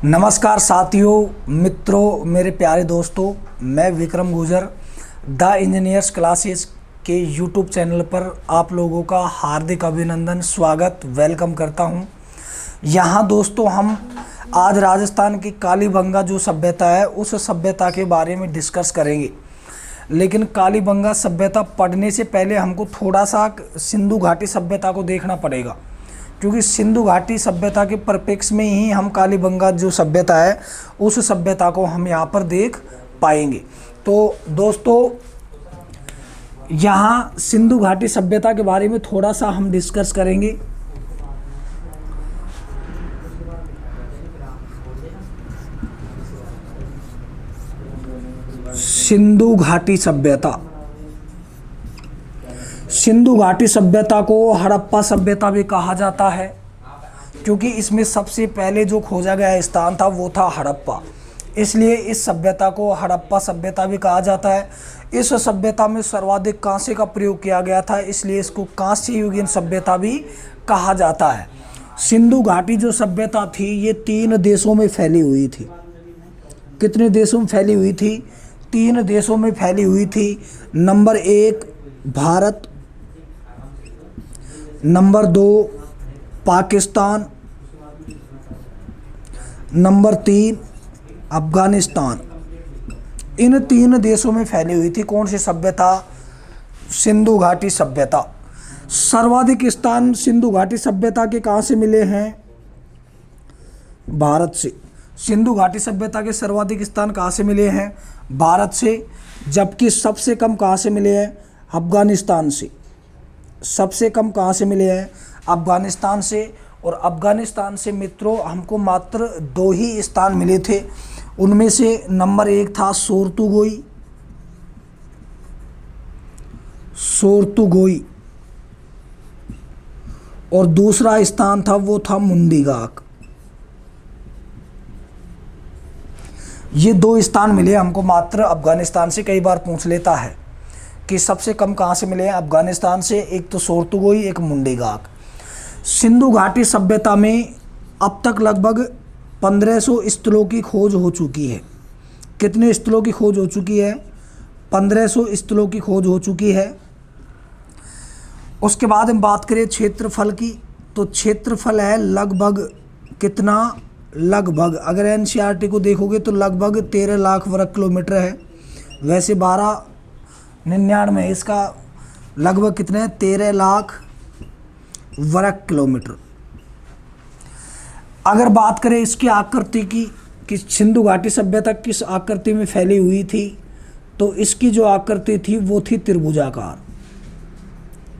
नमस्कार साथियों, मित्रों, मेरे प्यारे दोस्तों। मैं विक्रम गुजर द इंजीनियर्स क्लासेस के यूट्यूब चैनल पर आप लोगों का हार्दिक अभिनंदन, स्वागत, वेलकम करता हूं। यहां दोस्तों हम आज राजस्थान की कालीबंगा जो सभ्यता है उस सभ्यता के बारे में डिस्कस करेंगे। लेकिन कालीबंगा सभ्यता पढ़ने से पहले हमको थोड़ा सा सिंधु घाटी सभ्यता को देखना पड़ेगा, क्योंकि सिंधु घाटी सभ्यता के परिप्रेक्ष्य में ही हम कालीबंगा जो सभ्यता है उस सभ्यता को हम यहाँ पर देख पाएंगे। तो दोस्तों यहाँ सिंधु घाटी सभ्यता के बारे में थोड़ा सा हम डिस्कस करेंगे। सिंधु घाटी सभ्यता, सिंधु घाटी सभ्यता को हड़प्पा सभ्यता भी कहा जाता है, क्योंकि इसमें सबसे पहले जो खोजा गया स्थान था वो था हड़प्पा, इसलिए इस सभ्यता को हड़प्पा सभ्यता भी कहा जाता है। इस सभ्यता में सर्वाधिक कांसे का प्रयोग किया गया था, इसलिए इसको कांस्य युगीन सभ्यता भी कहा जाता है। सिंधु घाटी जो सभ्यता थी ये 3 देशों में फैली हुई थी। कितने देशों में फैली हुई थी? 3 देशों में फैली हुई थी। Number 1 Bharat, number 2 Pakistan, number 3 Afghanistan. इन 3 देशों में फैली हुई थी कौन सी सभ्यता? सिंधु घाटी सभ्यता। सर्वाधिक स्थान सिंधु घाटी सभ्यता के कहाँ से मिले हैं? भारत से। सिंधु घाटी सभ्यता के सर्वाधिक स्थान कहाँ से मिले हैं? भारत से। जबकि सबसे कम कहाँ से मिले हैं? अफगानिस्तान से। सबसे कम कहाँ से मिले हैं? अफगानिस्तान से। और अफगानिस्तान से मित्रों हमको मात्र 2 ही स्थान मिले थे। उनमें से नंबर 1 था सोर्तुगोई, और दूसरा स्थान था वो था मुंडीगाक। ये 2 स्थान मिले हमको मात्र अफगानिस्तान से। कई बार पूछ लेता है कि सबसे कम कहाँ से मिले हैं? अफगानिस्तान से। एक तो सोर्तुगोई, एक मुंडीगाक। सिंधु घाटी सभ्यता में अब तक लगभग 1500 स्थलों की खोज हो चुकी है। कितने स्थलों की खोज हो चुकी है? 1500 स्थलों की खोज हो चुकी है। उसके बाद हम बात करें क्षेत्रफल की, तो क्षेत्रफल है लगभग कितना? लगभग अगर एनसीईआरटी को देखोगे तो लगभग 13 लाख वर्ग किलोमीटर है। वैसे 1299 है, इसका लगभग कितने? 13 लाख वर्ग किलोमीटर। अगर बात करें इसकी आकृति की कि सिंधु घाटी सभ्यता किस आकृति में फैली हुई थी, तो इसकी जो आकृति थी वो थी त्रिभुजाकार।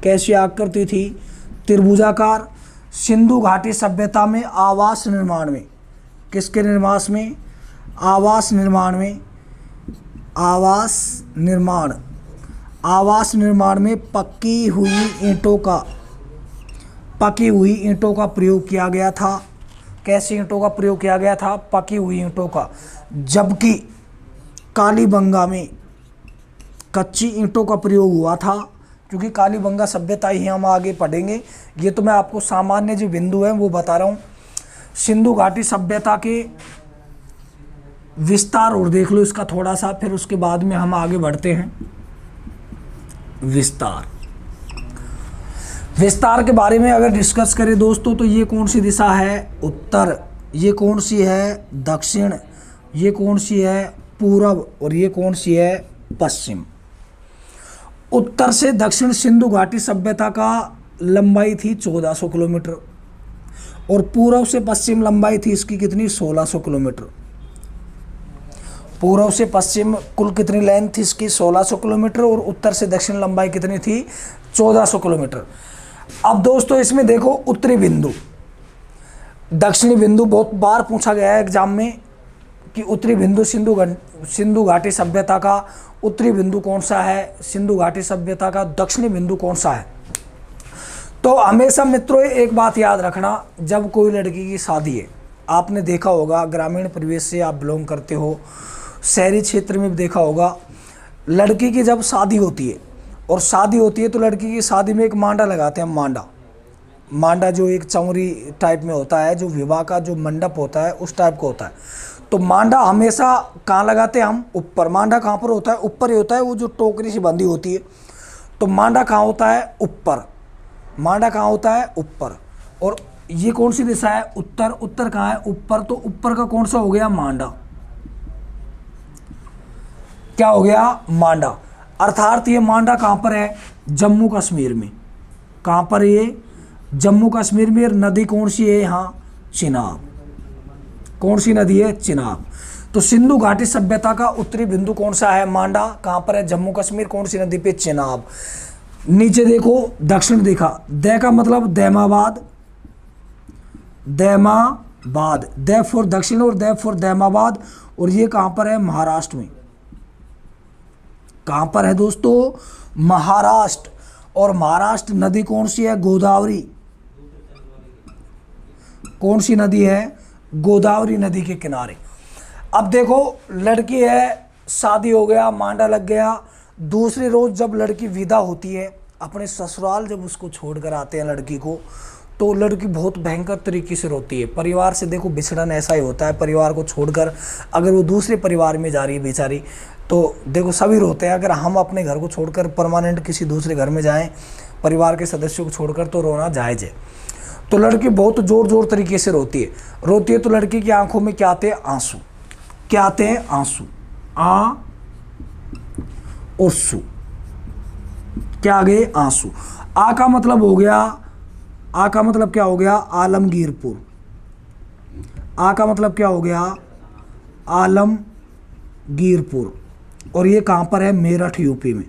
कैसी आकृति थी? त्रिभुजाकार। सिंधु घाटी सभ्यता में आवास निर्माण में, किसके निर्माण में? आवास निर्माण में, आवास निर्माण में पकी हुई ईंटों का प्रयोग किया गया था। कैसी ईंटों का प्रयोग किया गया था? पकी हुई ईंटों का। जबकि कालीबंगा में कच्ची ईंटों का प्रयोग हुआ था, क्योंकि कालीबंगा सभ्यता ही हम आगे पढ़ेंगे। ये तो मैं आपको सामान्य जो बिंदु हैं वो बता रहा हूँ। सिंधु घाटी सभ्यता के विस्तार और देख लो इसका थोड़ा सा, फिर उसके बाद में हम आगे बढ़ते हैं। विस्तार के बारे में अगर डिस्कस करें दोस्तों, तो ये कौन सी दिशा है? उत्तर। ये कौन सी है? दक्षिण। ये कौन सी है? पूरब। और ये कौन सी है? पश्चिम। उत्तर से दक्षिण सिंधु घाटी सभ्यता का लंबाई थी 1400 किलोमीटर, और पूर्व से पश्चिम लंबाई थी इसकी कितनी? 1600 किलोमीटर। पूर्व से पश्चिम कुल कितनी लेंथ थी इसकी? 1600 किलोमीटर। और उत्तर से दक्षिण लंबाई कितनी थी? 1400 किलोमीटर। अब दोस्तों इसमें देखो उत्तरी बिंदु, दक्षिणी बिंदु बहुत बार पूछा गया है एग्जाम में कि उत्तरी बिंदु सिंधु घाटी सभ्यता का उत्तरी बिंदु कौन सा है? सिंधु घाटी सभ्यता का दक्षिणी बिंदु कौन सा है? तो हमेशा मित्रों एक बात याद रखना, जब कोई लड़की की शादी है, आपने देखा होगा ग्रामीण परिवेश से आप बिलोंग करते हो, शहरी क्षेत्र में भी देखा होगा, लड़की की जब शादी होती है तो लड़की की शादी में एक मांडा लगाते हैं। मांडा जो एक चौरी टाइप में होता है, जो विवाह का जो मंडप होता है उस टाइप का होता है। तो मांडा हमेशा कहाँ लगाते हैं हम? ऊपर। मांडा कहाँ पर होता है? ऊपर ही होता है, वो जो टोकरी से बंधी होती है। तो मांडा कहाँ होता है? ऊपर। मांडा कहाँ होता है? ऊपर। और ये कौन सी दिशा है? उत्तर। उत्तर कहाँ है? ऊपर। तो ऊपर का कौन सा हो गया? मांडा। क्या हो गया? मांडा। अर्थात ये मांडा कहाँ पर है? जम्मू कश्मीर में। कहाँ पर? ये जम्मू कश्मीर में। नदी कौन सी है यहाँ? चिनाब। कौन सी नदी है? चिनाब। तो सिंधु घाटी सभ्यता का उत्तरी बिंदु कौन सा है? मांडा। कहाँ पर है? जम्मू कश्मीर। कौन सी नदी पे? चिनाब। नीचे देखो, दक्षिण देखा, दै का मतलब दैमाबाद, दैमाबाद, दै फॉर दक्षिण और दै फॉर दैमाबाद। और ये कहाँ पर है? महाराष्ट्र में। कहाँ पर है दोस्तों? महाराष्ट्र। और महाराष्ट्र नदी कौन सी है? गोदावरी। कौन सी नदी है? गोदावरी नदी के किनारे। अब देखो, लड़की है, शादी हो गया, मांडा लग गया। दूसरे रोज जब लड़की विदा होती है अपने ससुराल, जब उसको छोड़कर आते हैं लड़की को, तो लड़की बहुत भयंकर तरीके से रोती है। परिवार से देखो बिछड़न ऐसा ही होता है, परिवार को छोड़कर अगर वो दूसरे परिवार में जा रही है बेचारी, तो देखो सभी रोते हैं। अगर हम अपने घर को छोड़कर परमानेंट किसी दूसरे घर में जाएं, परिवार के सदस्यों को छोड़कर, तो रोना जायज़ है। तो लड़की बहुत जोर जोर तरीके से रोती है तो लड़की की आंखों में क्या आते हैं? आंसू। क्या आते हैं? आंसू। आ और सू, क्या आ गए? आंसू। आ का मतलब हो गया, आ का मतलब क्या हो गया? आलमगीरपुर। आ का मतलब क्या हो गया? आलमगीरपुर। और ये कहाँ पर है? मेरठ यूपी में।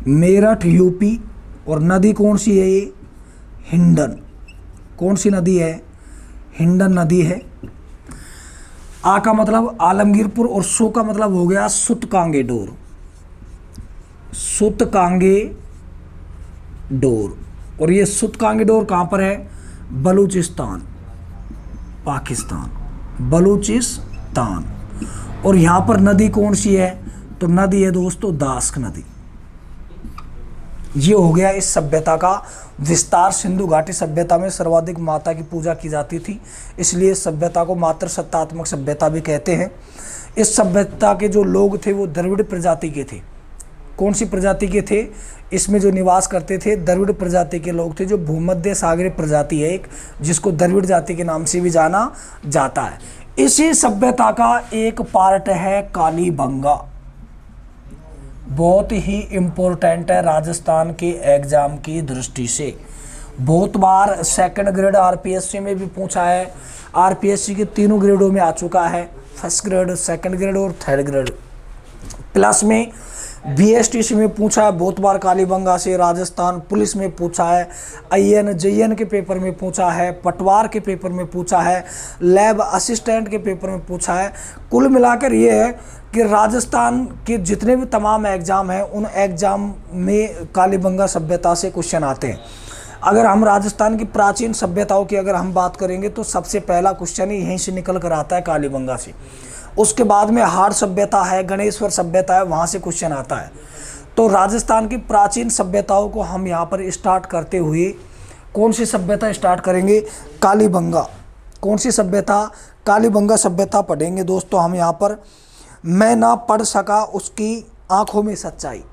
मेरठ यूपी। और नदी कौन सी है? ये हिंडन। कौन सी नदी है? हिंडन नदी है। आ का मतलब आलमगीरपुर और सो का मतलब हो गया सुतकांगे डोर। सुतकांगे डोर। और ये सुतकांगे डोर कहाँ पर है? बलूचिस्तान, पाकिस्तान। बलूचिस्तान। और यहाँ पर नदी कौन सी है? तो नदी है दोस्तों दास्क नदी। ये हो गया इस सभ्यता का विस्तार। सिंधु घाटी सभ्यता में सर्वाधिक माता की पूजा की जाती थी, इसलिए सभ्यता को मातृ सत्तात्मक सभ्यता भी कहते हैं। इस सभ्यता के जो लोग थे वो द्रविड़ प्रजाति के थे। कौन सी प्रजाति के थे? इसमें जो निवास करते थे द्रविड़ प्रजाति के लोग थे, जो भूमध्य सागरीय प्रजाति है एक, जिसको द्रविड़ जाति के नाम से भी जाना जाता है। इसी सभ्यता का एक पार्ट है कालीबंगा। बहुत ही इम्पोर्टेंट है राजस्थान के एग्जाम की दृष्टि से। बहुत बार सेकंड ग्रेड आरपीएससी में भी पूछा है। आरपीएससी के तीनों ग्रेडों में आ चुका है, फर्स्ट ग्रेड, सेकंड ग्रेड और थर्ड ग्रेड। प्लस में बीएसटीसी में पूछा है बहुत बार कालीबंगा से। राजस्थान पुलिस में पूछा है, आईएन जेईएन के पेपर में पूछा है, पटवार के पेपर में पूछा है, लैब असिस्टेंट के पेपर में पूछा है। कुल मिलाकर ये है कि राजस्थान के जितने भी तमाम एग्ज़ाम हैं उन एग्ज़ाम में कालीबंगा सभ्यता से क्वेश्चन आते हैं। अगर हम राजस्थान की प्राचीन सभ्यताओं की अगर हम बात करेंगे तो सबसे पहला क्वेश्चन ही यहीं से निकल कर आता है, कालीबंगा से। उसके बाद में हाड़ सभ्यता है, गणेश्वर सभ्यता है, वहाँ से क्वेश्चन आता है। तो राजस्थान की प्राचीन सभ्यताओं को हम यहाँ पर स्टार्ट करते हुए कौन सी सभ्यता स्टार्ट करेंगे? कालीबंगा। कौन सी सभ्यता? कालीबंगा सभ्यता पढ़ेंगे दोस्तों हम यहाँ पर। मैं ना पढ़ सका उसकी आंखों में सच्चाई।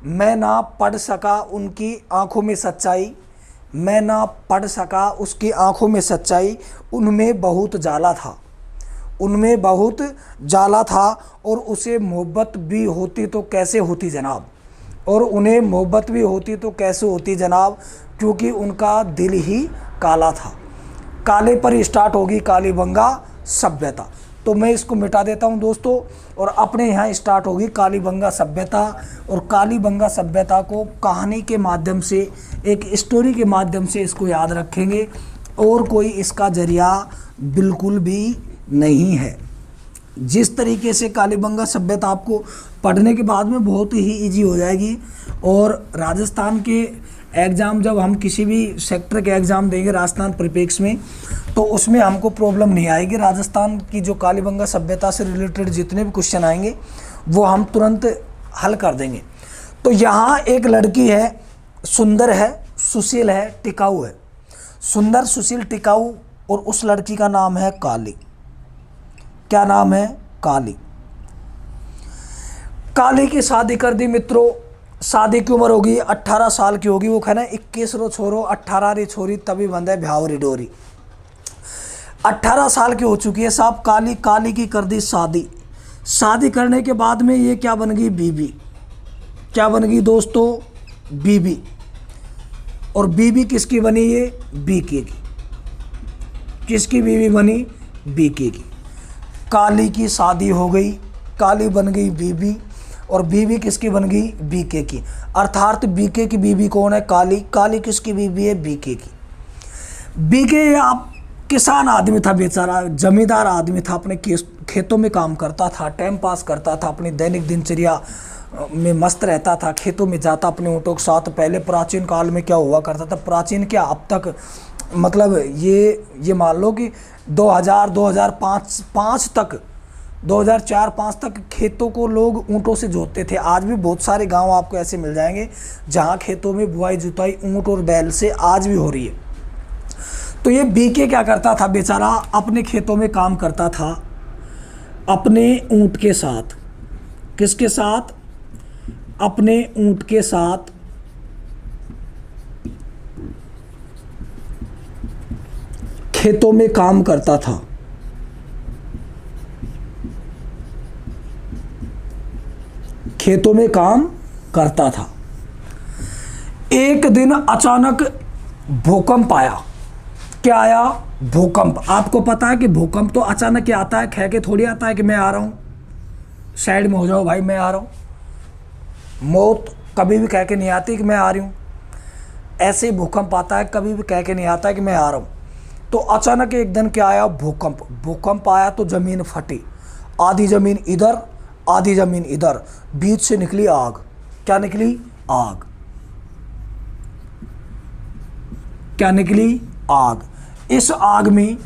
मैं ना पढ़ सका उनकी आंखों में सच्चाई। मैं ना पढ़ सका उसकी आंखों में सच्चाई। उनमें बहुत जाला था, उनमें बहुत जाला था। और उसे मोहब्बत भी होती तो कैसे होती जनाब, और उन्हें मोहब्बत भी होती तो कैसे होती जनाब, क्योंकि उनका दिल ही काला था। काले पर स्टार्ट होगी कालीबंगा सभ्यता। तो मैं इसको मिटा देता हूं दोस्तों, और अपने यहाँ स्टार्ट होगी कालीबंगा सभ्यता। और कालीबंगा सभ्यता को कहानी के माध्यम से, एक स्टोरी के माध्यम से इसको याद रखेंगे, और कोई इसका जरिया बिल्कुल भी नहीं है। जिस तरीके से कालीबंगा सभ्यता आपको पढ़ने के बाद में बहुत ही इजी हो जाएगी। और राजस्थान के एग्ज़ाम, जब हम किसी भी सेक्टर के एग्ज़ाम देंगे राजस्थान परिप्रेक्ष्य में, तो उसमें हमको प्रॉब्लम नहीं आएगी। राजस्थान की जो कालीबंगा सभ्यता से रिलेटेड जितने भी क्वेश्चन आएंगे वो हम तुरंत हल कर देंगे। तो यहाँ एक लड़की है, सुंदर है, सुशील है, टिकाऊ है। सुंदर, सुशील, टिकाऊ, और उस लड़की का नाम है काली। क्या नाम है? काली। काली की शादी कर दी मित्रों। शादी की उम्र होगी 18 साल की होगी। वो कहना 21 रो छोरो 18 री छोरी तभी बंधे भ्यावरी डोरी। 18 साल की हो चुकी है साहब काली। काली की कर दी शादी। शादी करने के बाद में ये क्या बन गई? बीबी। क्या बन गई दोस्तों? बीबी। और बीबी किसकी बनी? ये बीके की। किसकी बीबी बनी? बीके की। काली की शादी हो गई, काली बन गई बीबी, और बीबी किसकी बन गई? बीके की। अर्थात बीके की बीबी कौन है? काली। काली किसकी बीबी है? बीके की। बीके आप किसान आदमी था बेचारा, जमींदार आदमी था, अपने खेतों में काम करता था, टाइम पास करता था, अपनी दैनिक दिनचर्या में मस्त रहता था, खेतों में जाता अपने ऊँटों के साथ। पहले प्राचीन काल में क्या हुआ करता था, प्राचीन क्या अब तक, मतलब ये मान लो कि 2005 तक, 2004-5 तक खेतों को लोग ऊँटों से जोतते थे। आज भी बहुत सारे गांव आपको ऐसे मिल जाएंगे जहां खेतों में बुआई जुताई ऊँट और बैल से आज भी हो रही है। तो ये बीके क्या करता था बेचारा? अपने खेतों में काम करता था अपने ऊँट के साथ। किसके साथ? अपने ऊँट के साथ। खेतों में काम करता था। खेतों में काम करता था। एक दिन अचानक भूकंप आया। क्या आया? भूकंप। आपको पता है कि भूकंप तो अचानक ही आता है, कह के थोड़ी आता है कि मैं आ रहा हूँ, साइड में हो जाओ भाई मैं आ रहा हूँ। मौत कभी भी कह के नहीं आती कि मैं आ रही हूँ। ऐसे ही भूकंप आता है, कभी भी कह के नहीं आता है कि मैं आ रहा हूँ। तो अचानक एक दिन क्या आया? भूकंप। भूकंप आया तो ज़मीन फटी, आधी ज़मीन इधर आधी ज़मीन इधर, बीच से निकली आग। क्या निकली? आग। क्या निकली? आग। इस आग में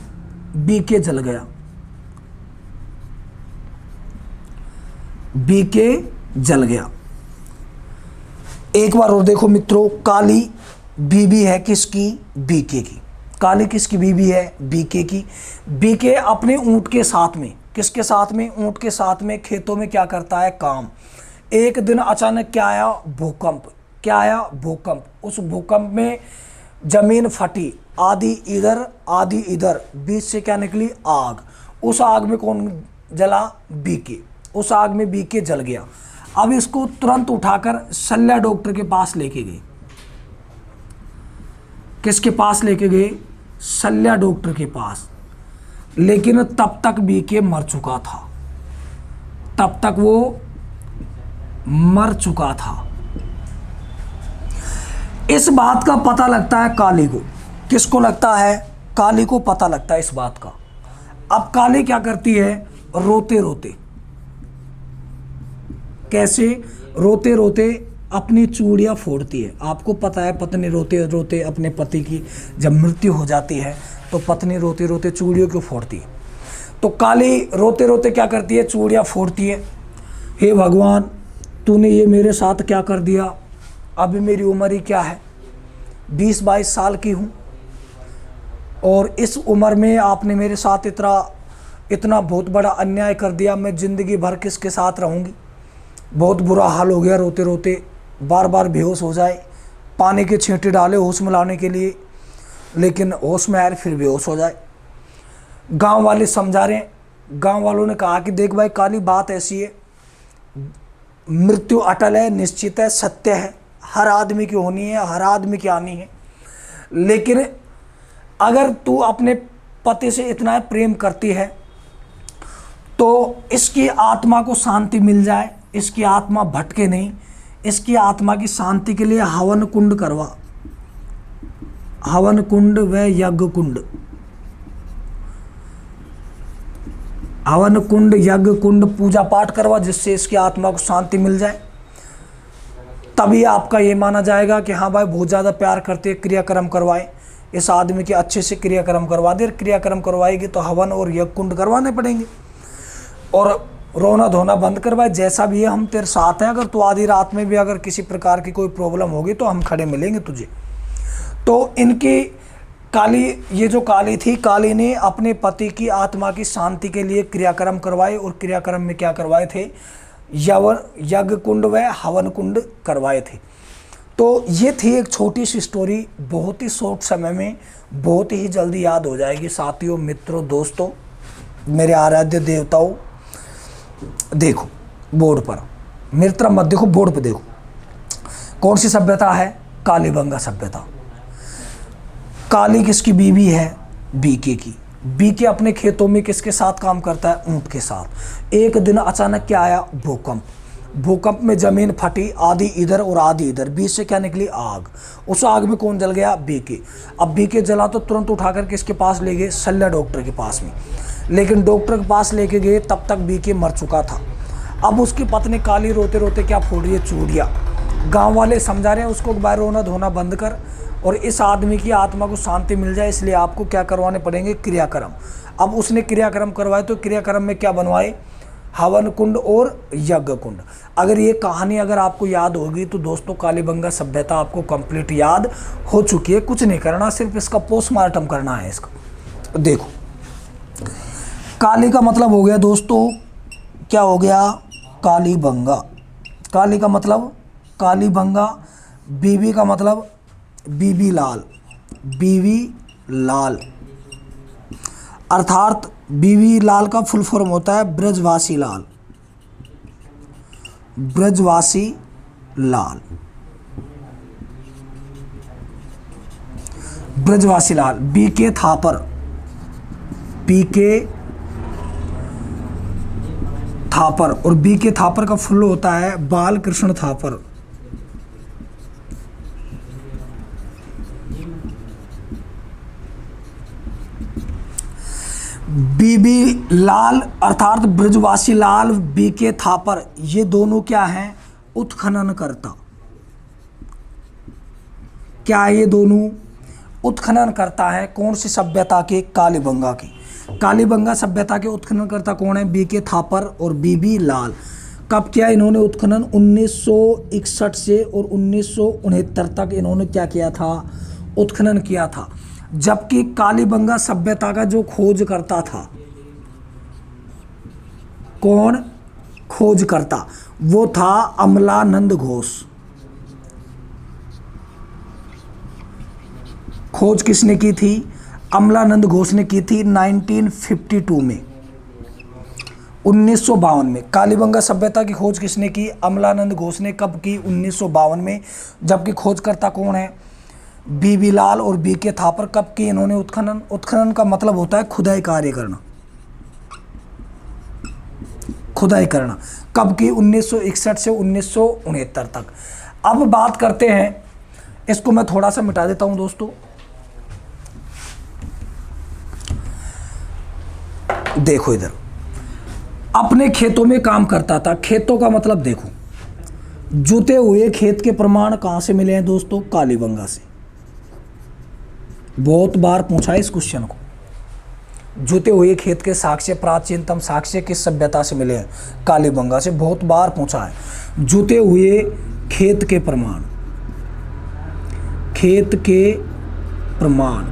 बीके जल गया। बीके जल गया। एक बार और देखो मित्रों, काली बीबी है किसकी? बीके की। काली किसकी बीबी है? बीके की। बीके अपने ऊँट के साथ में, किसके साथ में? ऊँट के साथ में खेतों में क्या करता है? काम। एक दिन अचानक क्या आया? भूकंप। क्या आया? भूकंप। उस भूकंप में जमीन फटी, आधी इधर आधी इधर, बीच से क्या निकली? आग। उस आग में कौन जला? बीके। उस आग में बीके जल गया। अब इसको तुरंत उठाकर शल्य डॉक्टर के पास लेके गए। किसके पास लेके गए? शल्य डॉक्टर के पास। लेकिन तब तक बीके मर चुका था। तब तक वो मर चुका था। इस बात का पता लगता है काली को। किसको लगता है? काली को पता लगता है इस बात का। अब काली क्या करती है? रोते रोते। कैसे? रोते रोते अपनी चूड़ियाँ फोड़ती है। आपको पता है पत्नी रोते रोते अपने पति की जब मृत्यु हो जाती है तो पत्नी रोते रोते चूड़ियों को फोड़ती है। तो काली रोते रोते क्या करती है? चूड़ियाँ फोड़ती है। हे भगवान, तूने ये मेरे साथ क्या कर दिया? अभी मेरी उम्र ही क्या है? 20-22 साल की हूँ, और इस उम्र में आपने मेरे साथ इतना बहुत बड़ा अन्याय कर दिया। मैं ज़िंदगी भर किसके साथ रहूँगी? बहुत बुरा हाल हो गया। रोते रोते बार बार बेहोश हो जाए, पानी के छींटे डाले होश में लाने के लिए, लेकिन होश में आए फिर बेहोश हो जाए। गांव वाले समझा रहे हैं। गांव वालों ने कहा कि देख भाई काली, बात ऐसी है, मृत्यु अटल है, निश्चित है, सत्य है, हर आदमी की होनी है, हर आदमी की आनी है। लेकिन अगर तू अपने पति से इतना प्रेम करती है तो इसकी आत्मा को शांति मिल जाए, इसकी आत्मा भटके नहीं, इसकी आत्मा की शांति के लिए हवन कुंड करवा। हवन कुंड व यज्ञ कुंड। हवन कुंड, यज्ञ कुंड, पूजा पाठ करवा, जिससे इसकी आत्मा को शांति मिल जाए। तभी आपका ये माना जाएगा कि हाँ भाई बहुत ज़्यादा प्यार करते हैं। क्रियाक्रम करवाए, इस आदमी के अच्छे से क्रियाक्रम करवा दे। क्रियाक्रम करवाएगी तो हवन और यज्ञ कुंड करवाने पड़ेंगे, और रोना धोना बंद करवाए। जैसा भी है हम तेरे साथ हैं। अगर तू आधी रात में भी अगर किसी प्रकार की कोई प्रॉब्लम होगी तो हम खड़े मिलेंगे तुझे। तो इनकी काली, ये जो काली थी, काली ने अपने पति की आत्मा की शांति के लिए क्रियाक्रम करवाए, और क्रियाक्रम में क्या करवाए थे, यज्ञ कुंड व हवन कुंड करवाए थे। तो ये थी एक छोटी सी स्टोरी, बहुत ही शॉर्ट समय में बहुत ही जल्दी याद हो जाएगी। साथियों, मित्रों, दोस्तों, मेरे आराध्य देवताओं, देखो बोर्ड पर, मेरी तरफ मत देखो, बोर्ड पर देखो, कौन सी सभ्यता है, कालीबंगा सभ्यता। काली किसकी बीवी है, बीके की। बीके अपने खेतों में किसके साथ काम करता है, ऊंट के साथ। एक दिन अचानक क्या आया, भूकंप। भूकंप में जमीन फटी, आधी इधर और आधी इधर, बीच से क्या निकली, आग। उस आग में कौन जल गया, बीके। अब बीके जला तो तुरंत उठाकर किसके पास ले गए, शल्य डॉक्टर के पास में। लेकिन डॉक्टर के पास लेके गए, तब तक बीके मर चुका था। अब उसकी पत्नी काली रोते रोते क्या फोड़ रही है, चूड़ियाँ। गाँव वाले समझा रहे हैं उसको बाहर रोना धोना बंद कर, और इस आदमी की आत्मा को शांति मिल जाए, इसलिए आपको क्या करवाने पड़ेंगे, क्रियाक्रम। अब उसने क्रियाक्रम करवाए, तो क्रियाक्रम में क्या बनवाए, हवन कुंड और यज्ञ कुंड। अगर ये कहानी अगर आपको याद होगी तो दोस्तों, कालीबंगा सभ्यता आपको कंप्लीट याद हो चुकी है। कुछ नहीं करना, सिर्फ इसका पोस्टमार्टम करना है इसका। देखो, काली का मतलब हो गया दोस्तों, क्या हो गया, कालीबंगा। काली का मतलब कालीबंगा। बीबी का मतलब बीबी लाल, बीवी लाल, अर्थात बीवी लाल का फुल फॉर्म होता है ब्रजवासी लाल, ब्रजवासी लाल, ब्रजवासी लाल। बीके थापर, बीके थापर, और बीके थापर का फुल होता है बाल कृष्ण थापर, बीबी लाल अर्थात ब्रजवासी लाल, बीके थापर, ये दोनों क्या हैं, उत्खनन करता। क्या ये दोनों उत्खनन करता है, कौन सी सभ्यता के, कालीबंगा की। कालीबंगा सभ्यता के उत्खनन करता कौन है, बीके थापर और बीबी लाल। कब किया इन्होंने उत्खनन, 1961 से और 1969 तक इन्होंने क्या किया था, उत्खनन किया था। जबकि कालीबंगा सभ्यता का जो खोज करता था, कौन खोज करता, वो था अमलानंद घोष। खोज किसने की थी, अमलानंद घोष ने की थी 1952 में, 1952 में। कालीबंगा सभ्यता की खोज किसने की, अमलानंद घोष ने। कब की, 1952 में। जबकि खोजकर्ता कौन है, बीबी लाल और बीके थापर। कब की इन्होंने उत्खनन। उत्खनन का मतलब होता है खुदाई कार्य करना, खुदाई करना। कब की, 1961 से 1969 तक। अब बात करते हैं, इसको मैं थोड़ा सा मिटा देता हूं दोस्तों। देखो इधर, अपने खेतों में काम करता था। खेतों का मतलब देखो, जुते हुए खेत के प्रमाण कहां से मिले हैं दोस्तों, कालीबंगा से। बहुत बार पूछा है इस क्वेश्चन को। जुते हुए खेत के साक्ष्य, प्राचीनतम साक्ष्य किस सभ्यता से मिले हैं, कालीबंगा से। बहुत बार पूछा है। जुते हुए खेत के प्रमाण, खेत के प्रमाण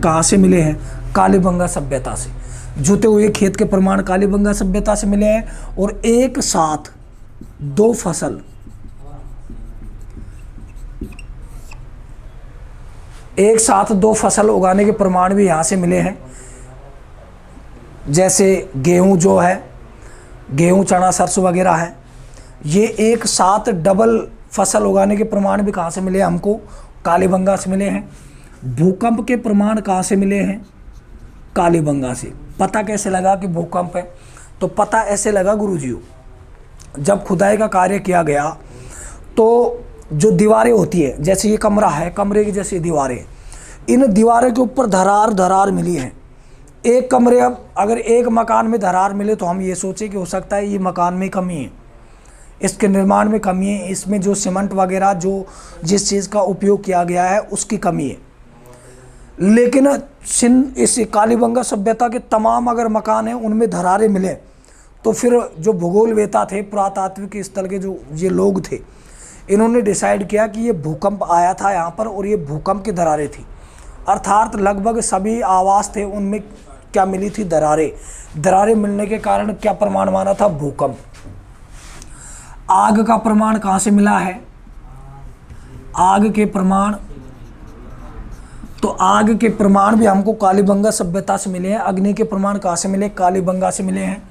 कहां से मिले हैं, कालीबंगा सभ्यता से। जुते हुए खेत के प्रमाण कालीबंगा सभ्यता से मिले हैं। और एक साथ दो फसल, एक साथ दो फसल उगाने के प्रमाण भी यहां से मिले हैं। जैसे गेहूं जो है, गेहूं, चना, सरसों वगैरह है, ये एक साथ डबल फसल उगाने के प्रमाण भी कहां से मिले हमको, कालीबंगा से मिले हैं। भूकंप के प्रमाण कहां से मिले हैं, कालीबंगा से। पता कैसे लगा कि भूकंप है, तो पता ऐसे लगा गुरुजियों, जब खुदाई का कार्य किया गया तो जो दीवारें होती है, जैसे ये कमरा है, कमरे की जैसी दीवारें, इन दीवारों के ऊपर दरार मिली है। एक कमरे, अब अगर एक मकान में दरार मिले तो हम ये सोचे कि हो सकता है ये मकान में कमी है, इसके निर्माण में कमी है, इसमें जो सीमेंट वगैरह जो जिस चीज़ का उपयोग किया गया है उसकी कमी है। लेकिन इस कालीबंगा सभ्यता के तमाम अगर मकान हैं उनमें दरारें मिले, तो फिर जो भूगोलवेता थे, पुरातात्विक स्थल के जो ये लोग थे, इन्होंने डिसाइड किया कि ये भूकंप आया था यहाँ पर और ये भूकंप की दरारें थी, अर्थात लगभग सभी आवास थे उनमें क्या मिली थी, दरारें। दरारें मिलने के कारण क्या प्रमाण माना था, भूकंप। आग का प्रमाण कहाँ से मिला है, आग के प्रमाण, तो आग के प्रमाण भी हमको कालीबंगा सभ्यता से मिले हैं। अग्नि के प्रमाण कहाँ से मिले, कालीबंगा से मिले हैं।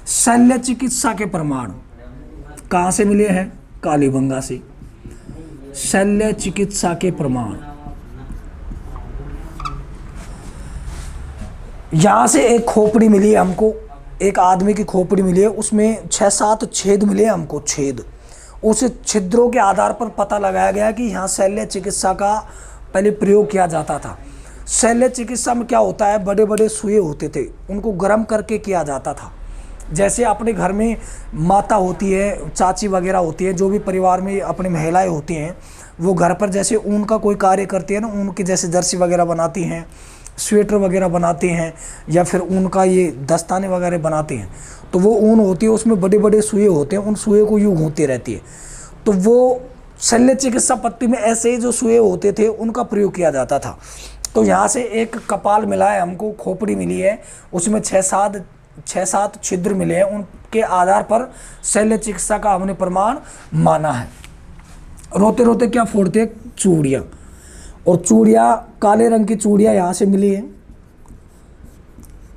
शल्य चिकित्सा के प्रमाण कहाँ से मिले हैं, कालीबंगा से। शल्य चिकित्सा के प्रमाण, यहां से एक खोपड़ी मिली है हमको, एक आदमी की खोपड़ी मिली है, उसमें 6-7 छेद मिले हैं हमको, छेद। उस छिद्रों के आधार पर पता लगाया गया कि यहाँ शल्य चिकित्सा का पहले प्रयोग किया जाता था। शल्य चिकित्सा में क्या होता है, बड़े बड़े सुई होते थे, उनको गर्म करके किया जाता था। जैसे अपने घर में माता होती है, चाची वगैरह होती है, जो भी परिवार में अपनी महिलाएं होती हैं, वो घर पर जैसे ऊन का कोई कार्य करती है ना, ऊन की जैसे जर्सी वगैरह बनाती हैं, स्वेटर वगैरह बनाती हैं, या फिर ऊन का ये दस्ताने वगैरह बनाती हैं, तो वो ऊन होती है, उसमें बड़े बड़े सुई होते हैं, उन सुई को यूँ होती रहती है। तो वो शल्य चिकित्सा पत्ती में ऐसे ही जो सुई होते थे उनका प्रयोग किया जाता था। तो यहाँ से एक कपाल मिला है हमको, खोपड़ी मिली है, उसमें 6-7 छिद्र मिले हैं, उनके आधार पर शल्य चिकित्सा का हमने प्रमाण माना है। रोते रोते क्या फोड़ते हैं, चूड़ियाँ, और चूड़ियाँ काले रंग की चूड़ियाँ यहाँ से मिली है,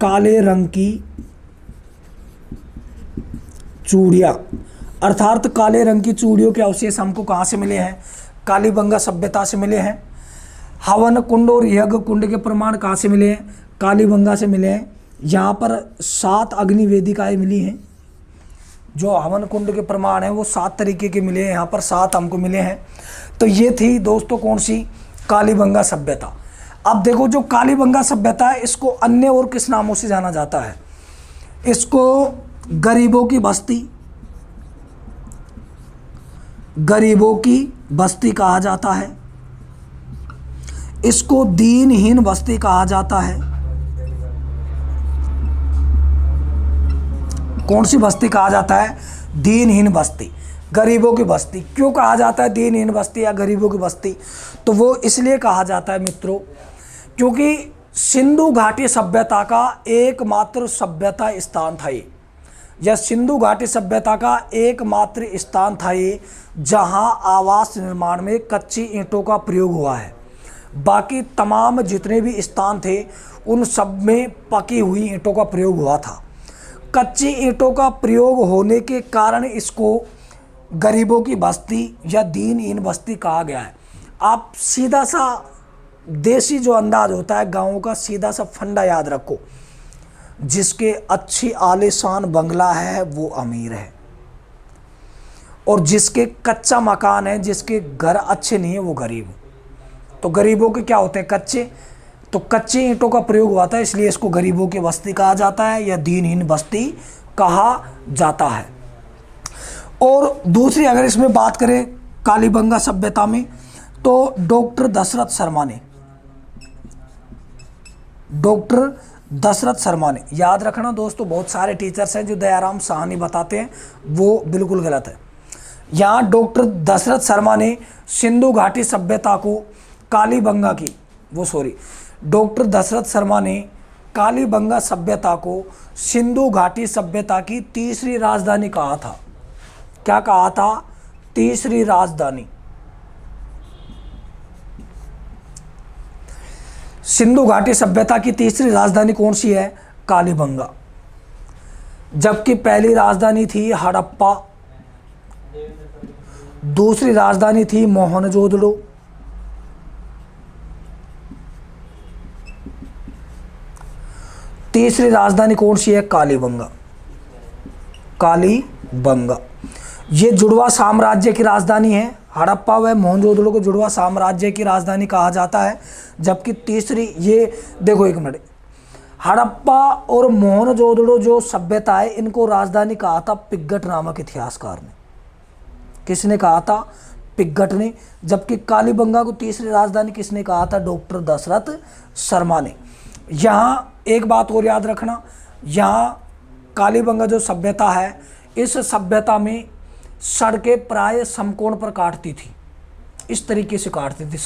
काले रंग की चूड़ियाँ, अर्थात काले रंग की चूड़ियों के अवशेष हमको कहाँ से मिले हैं, कालीबंगा सभ्यता से मिले हैं। हवन कुंड और यज्ञ कुंड के प्रमाण कहाँ से मिले हैं, कालीबंगा से मिले हैं। यहाँ पर 7 अग्नि वेदिकाएँ मिली हैं, जो हवन कुंड के प्रमाण हैं वो 7 तरीके के मिले हैं, यहाँ पर 7 हमको मिले हैं। तो ये थी दोस्तों कौन सी, कालीबंगा सभ्यता। अब देखो जो कालीबंगा सभ्यता है, इसको अन्य और किस नामों से जाना जाता है, इसको गरीबों की बस्ती, गरीबों की बस्ती कहा जाता है, इसको दीनहीन बस्ती कहा जाता है। कौन सी बस्ती कहा जाता है, दीनहीन बस्ती, गरीबों की बस्ती। क्यों कहा जाता है दीनहीन बस्ती या गरीबों की बस्ती, तो वो इसलिए कहा जाता है मित्रों, क्योंकि सिंधु घाटी सभ्यता का एकमात्र सभ्यता स्थान था ये, यह सिंधु घाटी सभ्यता का एकमात्र स्थान था ये जहां आवास निर्माण में कच्ची ईंटों का प्रयोग हुआ है। बाकी तमाम जितने भी स्थान थे उन सब में पकी हुई ईंटों का प्रयोग हुआ था। कच्ची ईंटों का प्रयोग होने के कारण इसको गरीबों की बस्ती या दीनहीन बस्ती कहा गया है। आप सीधा सा देसी जो अंदाज होता है गाँवों का, सीधा सा फंडा याद रखो, जिसके अच्छी आलीशान बंगला है वो अमीर है, और जिसके कच्चा मकान है, जिसके घर अच्छे नहीं है वो गरीब है। तो गरीबों के क्या होते हैं, कच्चे, तो कच्चे ईंटों का प्रयोग हुआ था, इसलिए इसको गरीबों की बस्ती कहा जाता है या दीनहीन बस्ती कहा जाता है। और दूसरी अगर इसमें बात करें कालीबंगा सभ्यता में, तो डॉक्टर दशरथ शर्मा ने, याद रखना दोस्तों, बहुत सारे टीचर्स हैं जो दयाराम साहनी बताते हैं, वो बिल्कुल गलत है। यहाँ डॉक्टर दशरथ शर्मा ने सिंधु घाटी सभ्यता को कालीबंगा की, डॉक्टर दशरथ शर्मा ने कालीबंगा सभ्यता को सिंधु घाटी सभ्यता की तीसरी राजधानी कहा था। क्या कहा था, तीसरी राजधानी। सिंधु घाटी सभ्यता की तीसरी राजधानी कौन सी है, कालीबंगा। जबकि पहली राजधानी थी हड़प्पा, दूसरी राजधानी थी मोहनजोदड़ो, तीसरी राजधानी कौन सी है, कालीबंगा। ये जुड़वा साम्राज्य की राजधानी है। हड़प्पा व मोहनजोदड़ो को जुड़वा साम्राज्य की राजधानी कहा जाता है। जबकि तीसरी, ये देखो एक मिनट, हड़प्पा और मोहनजोदड़ो जो सभ्यता है इनको राजधानी कहा था पिग्गट नामक इतिहासकार ने। किसने कहा था, पिग्गट ने। जबकि कालीबंगा को तीसरी राजधानी किसने कहा था, डॉक्टर दशरथ शर्मा ने। यहाँ एक बात और याद रखना, यहाँ कालीबंगा जो सभ्यता है, इस सभ्यता में सड़कें प्राय समकोण पर काटती थी, इस तरीके से काटती थी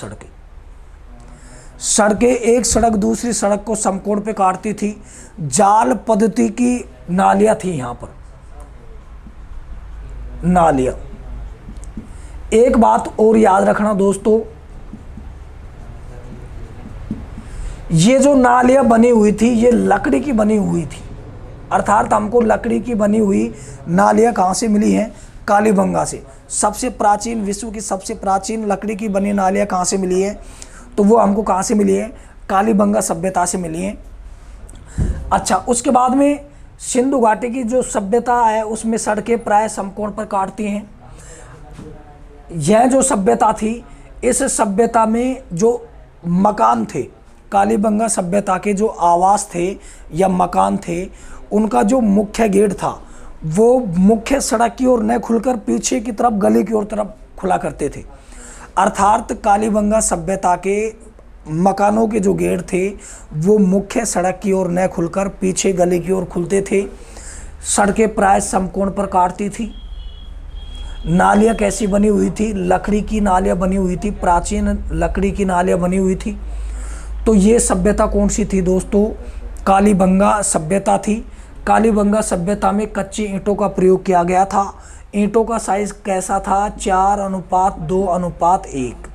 सड़कें, एक सड़क दूसरी सड़क को समकोण पे काटती थी। जाल पद्धति की नालियां थी, यहाँ पर नालियां। एक बात और याद रखना दोस्तों, ये जो नालियां बनी हुई थी ये लकड़ी की बनी हुई थी, अर्थात हमको लकड़ी की बनी हुई नालियां कहाँ से मिली हैं? कालीबंगा से। सबसे प्राचीन, विश्व की सबसे प्राचीन लकड़ी की बनी नालियां कहाँ से मिली है? तो वो हमको कहाँ से मिली है? कालीबंगा सभ्यता से मिली है। अच्छा, उसके बाद में सिंधु घाटी की जो सभ्यता है उसमें सड़कें प्राय समकोण पर काटती हैं। यह जो सभ्यता थी, इस सभ्यता में जो मकान थे, कालीबंगा सभ्यता के जो आवास थे या मकान थे, उनका जो मुख्य गेट था वो मुख्य सड़क की ओर न खुलकर पीछे की तरफ गली की ओर तरफ खुला करते थे। अर्थात कालीबंगा सभ्यता के मकानों के जो गेट थे वो मुख्य सड़क की ओर न खुलकर पीछे गली की ओर खुलते थे। सड़कें प्राय समकोण पर काटती थी। नालियाँ कैसी बनी हुई थी? लकड़ी की नालियाँ बनी हुई थी, प्राचीन लकड़ी की नालियाँ बनी हुई थी। तो ये सभ्यता कौन सी थी दोस्तों? कालीबंगा सभ्यता थी। कालीबंगा सभ्यता में कच्ची ईंटों का प्रयोग किया गया था। ईंटों का साइज कैसा था? 4:2:1।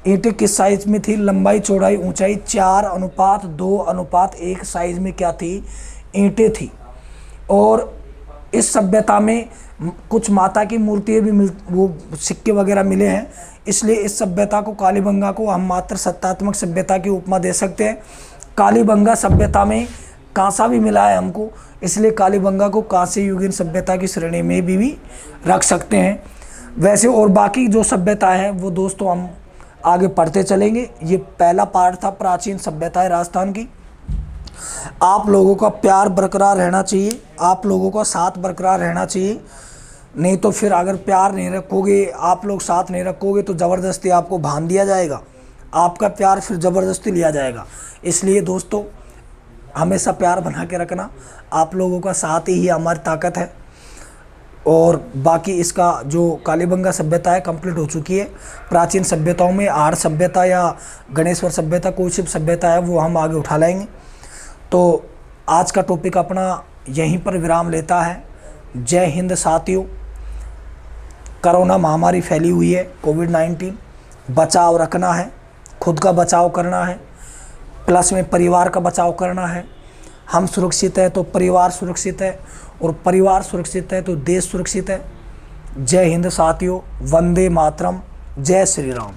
ईंटें किस साइज में थी? लंबाई चौड़ाई ऊंचाई 4:2:1 साइज में क्या थी? ईंटें थी। और इस सभ्यता में कुछ माता की मूर्तियाँ भी वो सिक्के वगैरह मिले हैं, इसलिए इस सभ्यता को, कालीबंगा को हम मात्र सत्तात्मक सभ्यता की उपमा दे सकते हैं। कालीबंगा सभ्यता में कांसा भी मिला है हमको, इसलिए कालीबंगा को कांस्य युगीन सभ्यता की श्रेणी में भी रख सकते हैं। वैसे और बाकी जो सभ्यता है वो दोस्तों हम आगे पढ़ते चलेंगे। ये पहला पार्ट था प्राचीन सभ्यताएं राजस्थान की। आप लोगों का प्यार बरकरार रहना चाहिए, आप लोगों का साथ बरकरार रहना चाहिए। नहीं तो फिर अगर प्यार नहीं रखोगे, आप लोग साथ नहीं रखोगे तो ज़बरदस्ती आपको भान दिया जाएगा, आपका प्यार फिर ज़बरदस्ती लिया जाएगा। इसलिए दोस्तों हमेशा प्यार बना के रखना, आप लोगों का साथ ही हमारी ताकत है। और बाकी इसका जो कालीबंगा सभ्यता है कंप्लीट हो चुकी है। प्राचीन सभ्यताओं में आर्य सभ्यता या गणेश्वर सभ्यता, कोई सी सभ्यता है वो हम आगे उठा लेंगे। तो आज का टॉपिक अपना यहीं पर विराम लेता है। जय हिंद साथियों। कोरोना महामारी फैली हुई है, कोविड-19, बचाव रखना है, खुद का बचाव करना है, प्लस में परिवार का बचाव करना है। हम सुरक्षित है तो परिवार सुरक्षित है, और परिवार सुरक्षित है तो देश सुरक्षित है। जय हिंद साथियों, वंदे मातरम, जय श्री राम।